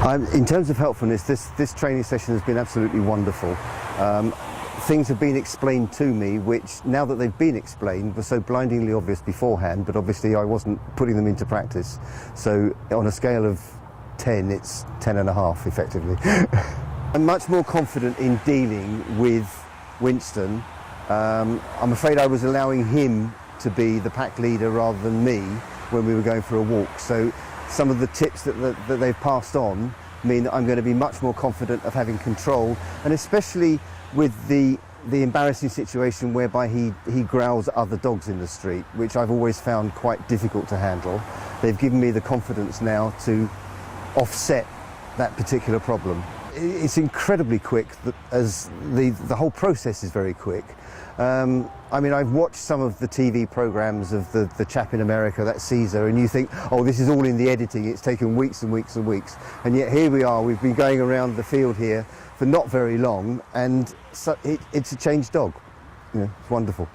In terms of helpfulness, this training session has been absolutely wonderful. Things have been explained to me which, now that they've been explained, were so blindingly obvious beforehand, but obviously I wasn't putting them into practice. So on a scale of 10, it's 10 and a half effectively. I'm much more confident in dealing with Winston. I'm afraid I was allowing him to be the pack leader rather than me when we were going for a walk. So some of the tips that they've passed on mean that I'm going to be much more confident of having control, and especially with the embarrassing situation whereby he growls at other dogs in the street, which I've always found quite difficult to handle. They've given me the confidence now to offset that particular problem. It's incredibly quick, as the whole process is very quick. I mean, I've watched some of the TV programs of the chap in America, that Caesar, and you think, oh, this is all in the editing, it's taken weeks and weeks and weeks. And yet here we are, we've been going around the field here for not very long, and so it's a changed dog. You know, it's wonderful.